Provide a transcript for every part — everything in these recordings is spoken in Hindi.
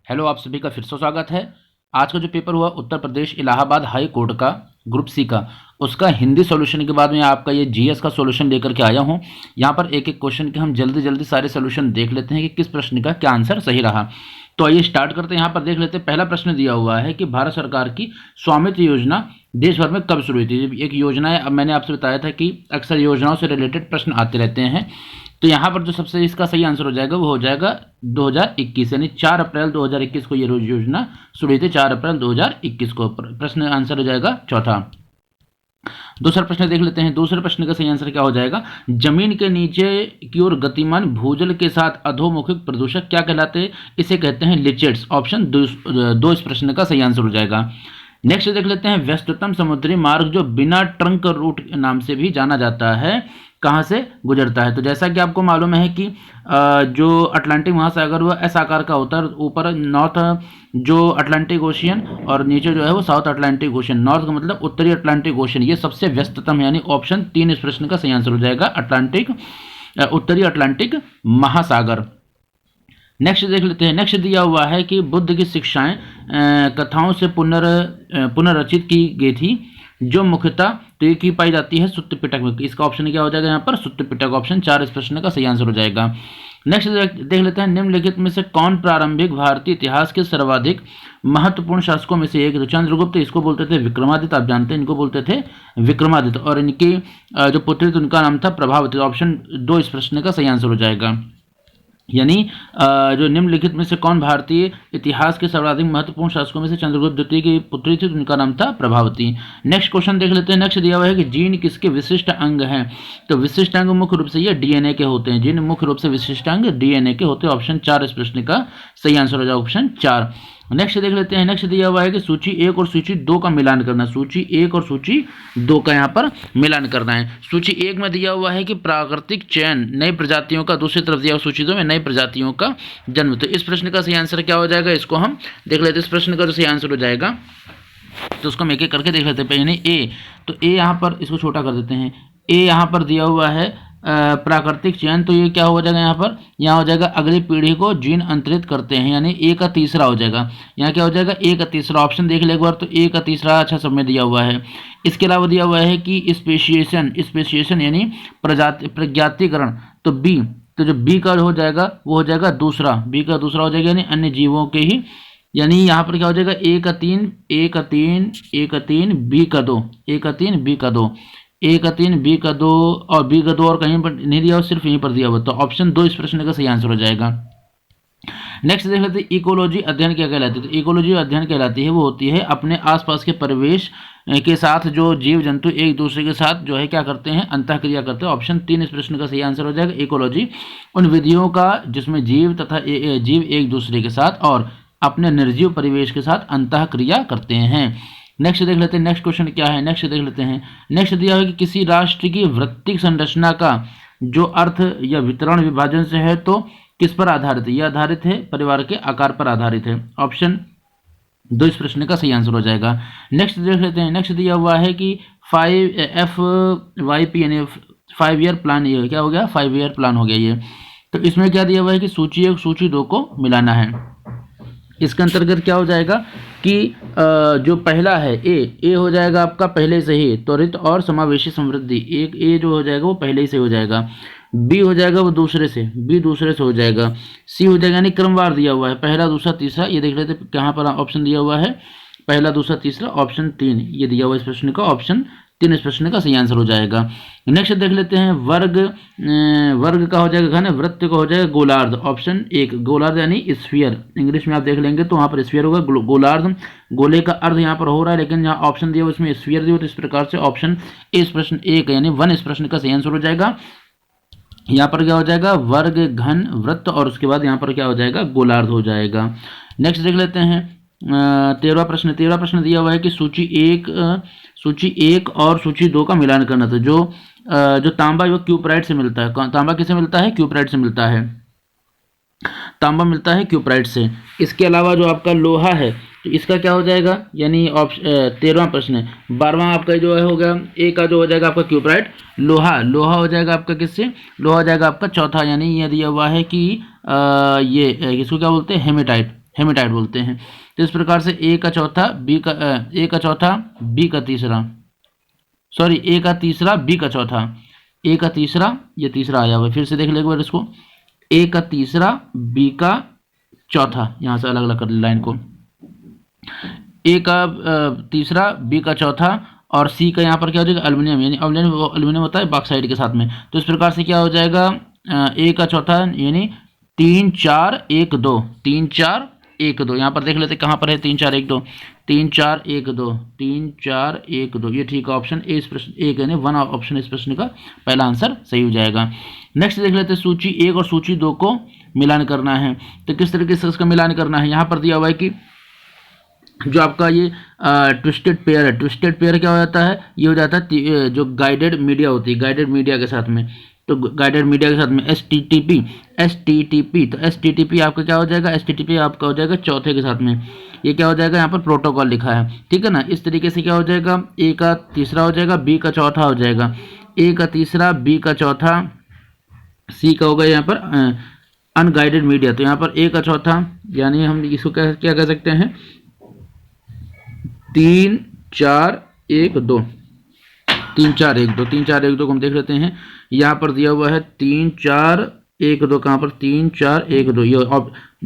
हेलो, आप सभी का फिर से स्वागत है। आज का जो पेपर हुआ उत्तर प्रदेश इलाहाबाद हाई कोर्ट का ग्रुप सी का, उसका हिंदी सॉल्यूशन के बाद में आपका ये जीएस का सॉल्यूशन लेकर के आया हूँ। यहाँ पर एक एक क्वेश्चन के हम जल्दी जल्दी सारे सॉल्यूशन देख लेते हैं कि किस प्रश्न का क्या आंसर सही रहा। तो आइए स्टार्ट करते हैं। यहाँ पर देख लेते हैं, पहला प्रश्न दिया हुआ है कि भारत सरकार की स्वामित्व योजना देश भर में कब शुरू हुई थी। एक योजना है, अब मैंने आपसे बताया था कि अक्सर योजनाओं से रिलेटेड प्रश्न आते रहते हैं। तो यहाँ पर जो सबसे इसका सही आंसर हो जाएगा वो हो जाएगा 2021, यानी 4 अप्रैल 2021 को ये योजना शुरू हुई थी। 4 अप्रैल 2021 को प्रश्न आंसर हो जाएगा चौथा। दूसरा प्रश्न देख लेते हैं। दूसरे प्रश्न का सही आंसर क्या हो जाएगा। जमीन के नीचे की ओर गतिमान भूजल के साथ अधोमुखिक प्रदूषक क्या कहलाते हैं। इसे कहते हैं लिचेट्स। ऑप्शन 2 इस प्रश्न का सही आंसर हो जाएगा। नेक्स्ट देख लेते हैं। व्यस्ततम समुद्री मार्ग जो बिना ट्रंक रूट नाम से भी जाना जाता है, कहाँ से गुजरता है। तो जैसा कि आपको मालूम है कि जो अटलांटिक महासागर हुआ एस आकार का होता है। ऊपर नॉर्थ जो अटलांटिक ओशियन और नीचे जो है वो साउथ अटलांटिक ओशियन। नॉर्थ का मतलब उत्तरी अटलांटिक ओशियन, ये सबसे व्यस्ततम है, यानी ऑप्शन 3 इस प्रश्न का सही आंसर हो जाएगा। उत्तरी अटलांटिक महासागर। नेक्स्ट देख लेते हैं। नेक्स्ट दिया हुआ है कि बुद्ध की शिक्षाएं कथाओं से पुनर्रचित की गई थी जो मुख्यतः तो एक ही पाई जाती है सुत्त पिटक में। इसका ऑप्शन क्या हो जाएगा यहाँ पर, सुत्त पिटक। ऑप्शन 4 इस प्रश्न का सही आंसर हो जाएगा। नेक्स्ट देख लेते हैं। निम्नलिखित में से कौन प्रारंभिक भारतीय इतिहास के सर्वाधिक महत्वपूर्ण शासकों में से एक। तो चंद्रगुप्त, इसको बोलते थे विक्रमादित्य, आप जानते हैं इनको बोलते थे विक्रमादित्य, और इनकी जो पुत्री थी उनका नाम था प्रभावती। ऑप्शन 2 इस प्रश्न का सही आंसर हो जाएगा। यानी जो निम्नलिखित में से कौन भारतीय इतिहास के सर्वाधिक महत्वपूर्ण शासकों में से चंद्रगुप्त द्वितीय की पुत्री थी, उनका नाम था प्रभावती। नेक्स्ट क्वेश्चन देख लेते हैं। नेक्स्ट दिया हुआ है कि जीन किसके विशिष्ट अंग हैं। तो विशिष्ट अंग मुख्य रूप से ये डीएनए के होते हैं। जीन मुख्य रूप से विशिष्ट अंग डीएनए के होते हैं। ऑप्शन 4 इस प्रश्न का सही आंसर हो जाएगा। ऑप्शन 4। नेक्स्ट देख लेते हैं। नेक्स्ट दिया हुआ है कि सूची 1 और सूची 2 का मिलान करना। सूची 1 और सूची 2 का यहाँ पर मिलान करना है। सूची 1 में दिया हुआ है कि प्राकृतिक चयन नई प्रजातियों का, दूसरी तरफ दिया हुआ सूची 2 में नई प्रजातियों का जन्म। तो इस प्रश्न का सही आंसर क्या हो जाएगा, इसको हम देख लेते हैं। इस प्रश्न का जो सही आंसर हो जाएगा तो उसको हम एक एक करके देख लेते हैं। पहले ए, तो ए यहाँ पर इसको छोटा कर देते हैं। ए यहाँ पर दिया हुआ है प्राकृतिक चयन, तो ये क्या हो जाएगा यहाँ पर, यहाँ हो जाएगा अगली पीढ़ी को जीन अंतरित करते हैं, यानी ए का तीसरा हो जाएगा। यहाँ क्या हो जाएगा, ए का तीसरा। ऑप्शन देख ले एक बार, तो ए का तीसरा अच्छा सब में दिया हुआ है। इसके अलावा दिया हुआ है कि स्पेशिएशन यानी प्रजातीकरण, तो बी, तो जो बी का हो जाएगा वो हो जाएगा दूसरा। बी का दूसरा हो जाएगा यानी अन्य जीवों के ही, यानी यहाँ पर क्या हो जाएगा ए का 3 बी का 2, ए का 3 बी का 2, ए का 3 बी का 2 और बी का 2 और कहीं पर नहीं दिया हुआ, सिर्फ यहीं पर दिया हुआ। तो ऑप्शन 2 इस प्रश्न का सही आंसर हो जाएगा। नेक्स्ट देख लेते हैं। इकोलॉजी अध्ययन क्या कहलाती है। तो इकोलॉजी अध्ययन कहलाती है वो होती है अपने आसपास के परिवेश के साथ जो जीव जंतु एक दूसरे के साथ जो है क्या करते हैं, अंतःक्रिया करते हैं। ऑप्शन 3 इस प्रश्न का सही आंसर हो जाएगा। इकोलॉजी उन विधियों का जिसमें जीव तथा जीव एक दूसरे के साथ और अपने निर्जीव परिवेश के साथ अंतःक्रिया करते हैं। नेक्स्ट देख लेते हैं। नेक्स्ट क्वेश्चन क्या है, नेक्स्ट देख लेते हैं। नेक्स्ट दिया है कि किसी राष्ट्र की वृत्तिक संरचना का जो अर्थ या वितरण विभाजन से है तो किस पर आधारित है। यह आधारित है परिवार के आकार पर आधारित है। ऑप्शन 2 इस प्रश्न का सही आंसर हो जाएगा। नेक्स्ट देख लेते हैं। नेक्स्ट दिया हुआ है कि 5FYP यानी 5 ईयर प्लान, ये क्या हो गया, 5 ईयर प्लान हो गया ये। तो इसमें क्या दिया हुआ है कि सूची 1 सूची 2 को मिलाना है। इसके अंतर्गत क्या हो जाएगा कि जो पहला है ए हो जाएगा आपका पहले से ही त्वरित और समावेशी समृद्धि। एक ए जो हो जाएगा वो पहले ही से हो जाएगा। बी हो जाएगा वो दूसरे से, बी दूसरे से हो जाएगा। सी हो जाएगा, यानी क्रमवार दिया हुआ है, पहला दूसरा तीसरा। ये देख लेते कहाँ पर ऑप्शन दिया हुआ है, पहला दूसरा तीसरा। ऑप्शन 3 ये दिया हुआ इस प्रश्न का। ऑप्शन 3 इस प्रश्न का सही आंसर हो जाएगा। नेक्स्ट देख लेते हैं। वर्ग का हो जाएगा घन, वृत्त का हो जाएगा गोलार्ध। ऑप्शन 1 गोलार्ध यानी स्फीयर, इंग्लिश में आप देख लेंगे तो वहाँ पर स्फीयर होगा। गोलार्ध, गोले का अर्थ यहाँ पर हो रहा है, लेकिन यहाँ ऑप्शन दिया हुआ इसमें स्फीयर दिया, तो इस प्रकार से ऑप्शन ए इस प्रश्न 1 यानी 1 इस प्रश्न का सही आंसर हो जाएगा। यहाँ पर क्या हो जाएगा, वर्ग एक वृत्त और उसके बाद यहाँ पर क्या हो जाएगा, गोलार्ध हो जाएगा। नेक्स्ट देख लेते हैं 13वां प्रश्न। 13वां प्रश्न दिया हुआ है कि सूची एक और सूची 2 का मिलान करना था। जो तांबा वो क्यूप्राइट से मिलता है। तांबा किसे मिलता है, क्यूप्राइट से मिलता है। तांबा मिलता है क्यूप्राइट से। इसके अलावा जो आपका लोहा है तो इसका क्या हो जाएगा, यानी 13वां प्रश्न है। 12वां आपका जो है हो गया ए का जो हो जाएगा आपका क्यूप्राइट। लोहा हो जाएगा आपका किससे, लोहा हो जाएगा आपका चौथा, यानी ये दिया हुआ है कि ये इसको क्या बोलते हैं, हेमेटाइट। हेमेटाइट बोलते हैं। तो इस प्रकार से ए का चौथा, बी का ए का चौथा, बी का तीसरा, सॉरी ए का तीसरा, बी का चौथा, ए का तीसरा, ये तीसरा आया हुआ है, फिर से देख ले एक बार इसको, ए का तीसरा, बी का चौथा, यहाँ से अलग अलग कर लाइन को, ए का तीसरा, बी का चौथा, और सी का यहाँ पर क्या हो जाएगा एल्युमिनियम, यानी एल्युमिनियम होता है बॉक्साइड के साथ में। तो इस प्रकार से क्या हो जाएगा ए का चौथा यानी 3 4 1 2, 3 4 1 2, यहाँ पर देख लेते कहाँ पर है 3 4 1 2, 3 4 1 2, 3 4 1 2, ये ठीक है ऑप्शन ए इस प्रश्न एक यानी वन ऑप्शन इस प्रश्न का पहला आंसर सही हो जाएगा। नेक्स्ट देख लेते हैं सूची 1 और सूची 2 को मिलान करना है। तो किस तरीके से इसका मिलान करना है, यहाँ पर दिया हुआ है कि जो आपका ये ट्विस्टेड पेयर है, ट्विस्टेड पेयर क्या हो जाता है, ये हो जाता है जो गाइडेड मीडिया होती है, गाइडेड मीडिया के साथ में, तो गाइडेड मीडिया के साथ में STTP, तो STTP आपका क्या हो जाएगा, STTP आपका हो जाएगा चौथे के साथ में, ये क्या हो जाएगा यहाँ पर प्रोटोकॉल लिखा है, ठीक है ना। इस तरीके से क्या हो जाएगा, ए का तीसरा हो जाएगा, बी का चौथा हो जाएगा, ए का तीसरा, बी का चौथा, सी का होगा यहाँ पर अनगाइडेड मीडिया, तो यहाँ पर ए का चौथा यानी हम इसको क्या कह सकते हैं 3 4 1 2, 3 4 1 2, 3 4 1 2 को हम देख लेते हैं, यहाँ पर दिया हुआ है 3 4 1 2, कहाँ पर 3 4 1 2, ये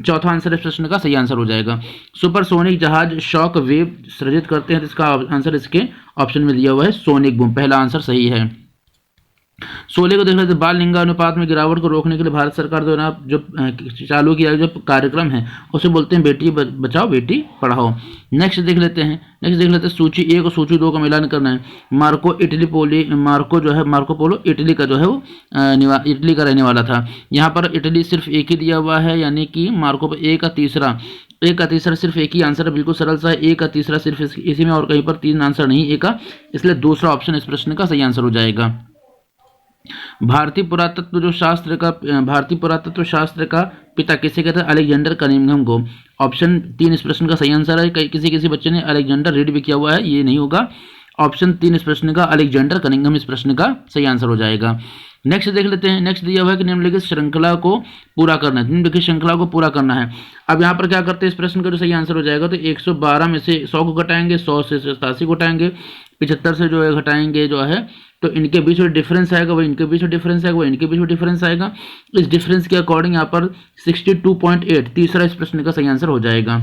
चौथा आंसर इस प्रश्न का सही आंसर हो जाएगा। सुपरसोनिक जहाज शॉक वेव सृजित करते हैं, तो इसका आंसर इसके ऑप्शन में दिया हुआ है सोनिक बूम, पहला आंसर सही है। 16 को देख लेते, बाल लिंगानुपात में गिरावट को रोकने के लिए भारत सरकार द्वारा जो चालू किया जो कार्यक्रम है उसे बोलते हैं बेटी बचाओ बेटी पढ़ाओ। नेक्स्ट देख लेते हैं सूची 1 और सूची 2 का मिलान करना है। मार्को पोलो इटली का जो है वो इटली का रहने वाला था। यहाँ पर इटली सिर्फ एक ही दिया हुआ है, यानी कि मार्को ए का तीसरा सिर्फ एक ही आंसर है, बिल्कुल सरल सा है, ए का तीसरा सिर्फ इसी में और कहीं पर 3 आंसर नहीं ए का, इसलिए दूसरा ऑप्शन इस प्रश्न का सही आंसर हो जाएगा। भारतीय पुरातत्व शास्त्र का पिता किसे कहते हैं, अलेक्जेंडर कनिंघम को। ऑप्शन 3 इस प्रश्न का सही आंसर है। किसी बच्चे ने अलेक्जेंडर रीड भी किया हुआ है, ये नहीं होगा। ऑप्शन 3 इस प्रश्न का अलेक्जेंडर कनिंघम इस प्रश्न का सही आंसर हो जाएगा। नेक्स्ट देख लेते हैं। नेक्स्ट दिया हुआ है कि निम्नलिखित श्रृंखला को पूरा करना है, निम्नलिखित श्रृंखला को पूरा करना है। अब यहाँ पर क्या करते हैं, इस प्रश्न का जो सही आंसर हो जाएगा तो 112 में से 100 को घटाएंगे, 100 से 87 को घटाएंगे, 75 से जो है घटाएंगे जो है, तो इनके बीच में डिफरेंस आएगा, वो इनके बीच में डिफरेंस आएगा, वो इनके बीच में डिफरेंस आएगा। इस डिफरेंस के अकॉर्डिंग यहाँ पर 62.8 तीसरा इस प्रश्न का सही आंसर हो जाएगा।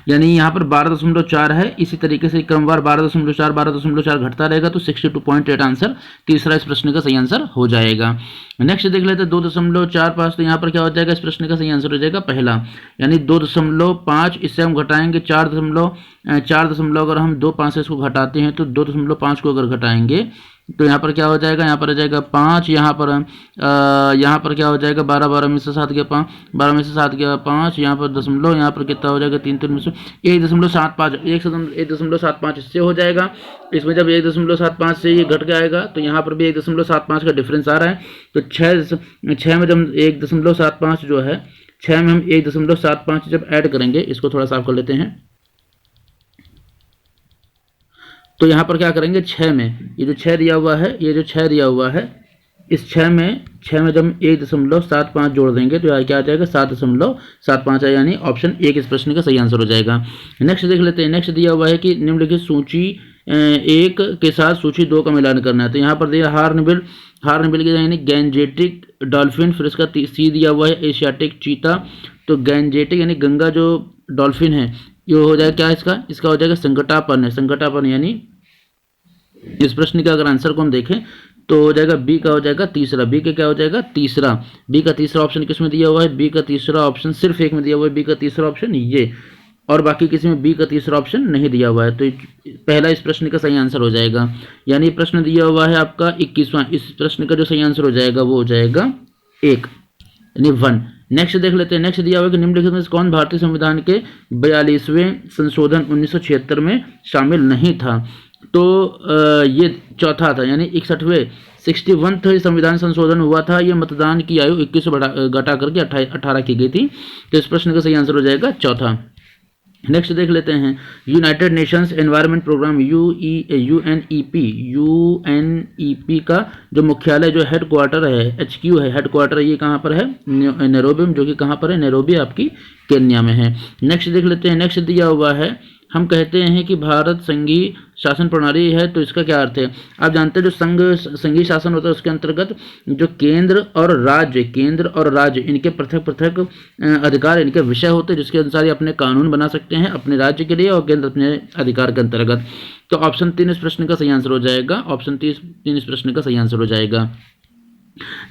यानी यहाँ पर 12.4 है, इसी तरीके से क्रमवार 12.4 घटता रहेगा, तो 62.8 आंसर तीसरा इस प्रश्न का सही आंसर हो जाएगा। नेक्स्ट देख लेते हैं 2.45, तो यहाँ पर क्या हो जाएगा, इस प्रश्न का सही आंसर हो जाएगा पहला, यानी 2.5, इससे हम घटाएंगे 4 अगर हम 2.5 से इसको घटाते हैं तो 2.5 को अगर घटाएंगे तो यहाँ पर क्या हो जाएगा, यहाँ पर आ जाएगा 5, यहाँ पर क्या हो जाएगा 12 में से 7 गया 5, 12 में से 7 गया 5, यहाँ पर दशमलव, यहाँ पर कितना हो जाएगा 3 में से 1.75, 1.75 इससे हो जाएगा। इसमें जब 1.75 से ये घट के आएगा तो यहाँ पर भी 1.75 का डिफरेंस आ रहा है, तो 6 में जब 1.75 जो है, 6 में हम 1.75 जब ऐड करेंगे, इसको थोड़ा साफ कर लेते हैं, तो यहाँ पर क्या करेंगे 6 में ये जो 6 दिया हुआ है, ये जो 6 दिया हुआ है, इस 6 में जब हम 1.75 जोड़ देंगे तो यार क्या आ जाएगा 7.75 है, यानी ऑप्शन 1 इस प्रश्न का सही आंसर हो जाएगा। नेक्स्ट देख लेते हैं। नेक्स्ट दिया हुआ है कि निम्नलिखित सूची 1 के साथ सूची 2 का मिलान करना है। तो यहाँ पर दिया हार्नबिल के यानी गैंजेटिक डॉल्फिन, फिर इसका सी दिया हुआ है एशियाटिक चीता। तो गैंजेटिक यानी गंगा जो डॉल्फिन है, ये हो जाएगा क्या, इसका हो जाएगा संकटापन, यानी इस प्रश्न का अगर आंसर को हम देखें तो हो जाएगा बी का हो जाएगा तीसरा, बी का क्या हो जाएगा तीसरा, बी का तीसरा ऑप्शन किस में दिया हुआ है, बी का तीसरा ऑप्शन सिर्फ एक में दिया हुआ है, बी का तीसरा ऑप्शन ये, और बाकी किसी में बी का तीसरा ऑप्शन नहीं दिया हुआ है, तो पहला इस प्रश्न का सही आंसर हो जाएगा। यानी प्रश्न दिया हुआ है आपका 21वां, इस प्रश्न का जो सही आंसर हो जाएगा वो हो जाएगा 1 यानी 1। नेक्स्ट देख लेते हैं। नेक्स्ट दिया हुआ है कि निम्नलिखित में से कौन भारतीय संविधान के 42वें संशोधन 1976 में शामिल नहीं था। तो ये चौथा था, यानी 61वें संविधान संशोधन हुआ था। ये मतदान की आयु 21 से घटा करके 18 की गई थी, तो इस प्रश्न का सही आंसर हो जाएगा चौथा। नेक्स्ट देख लेते हैं, United Nations Environment Programme UNEP का जो मुख्यालय जो हेड क्वार्टर है, HQ है, हेड क्वार्टर ये कहाँ पर है, नैरोबी में, जो कि कहाँ पर है, नैरोबी आपकी केन्या में है। नेक्स्ट देख लेते हैं, नेक्स्ट दिया हुआ है, हम कहते हैं कि भारत संघीय शासन प्रणाली है, तो इसका क्या अर्थ है। आप जानते हैं जो संघीय शासन होता है उसके अंतर्गत जो केंद्र और राज्य इनके पृथक पृथक अधिकार, इनके विषय होते हैं, जिसके अनुसार ये अपने कानून बना सकते हैं अपने राज्य के लिए और केंद्र अपने अधिकार के अंतर्गत। तो ऑप्शन 3 इस प्रश्न का सही आंसर हो जाएगा, ऑप्शन 3 इस प्रश्न का सही आंसर हो जाएगा।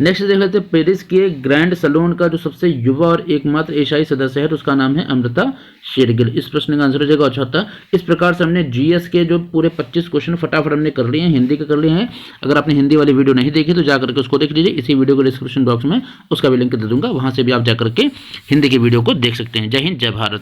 नेक्स्ट देख लेते हैं, पेरिस के ग्रैंड सलोन का जो सबसे युवा और एकमात्र एशियाई सदस्य है तो उसका नाम है अमृता शेरगिल। इस प्रश्न का आंसर हो जाएगा 74। इस प्रकार से हमने जीएस के जो पूरे 25 क्वेश्चन फटाफट हमने कर लिए हैं, हिंदी के कर लिए हैं। अगर आपने हिंदी वाली वीडियो नहीं देखी तो जाकर के उसको देख लीजिए, इसी वीडियो को डिस्क्रिप्शन बॉक्स में उसका भी लिंक दे दूंगा, वहां से भी आप जाकर के हिंदी की वीडियो को देख सकते हैं। जय हिंद, जय भारत।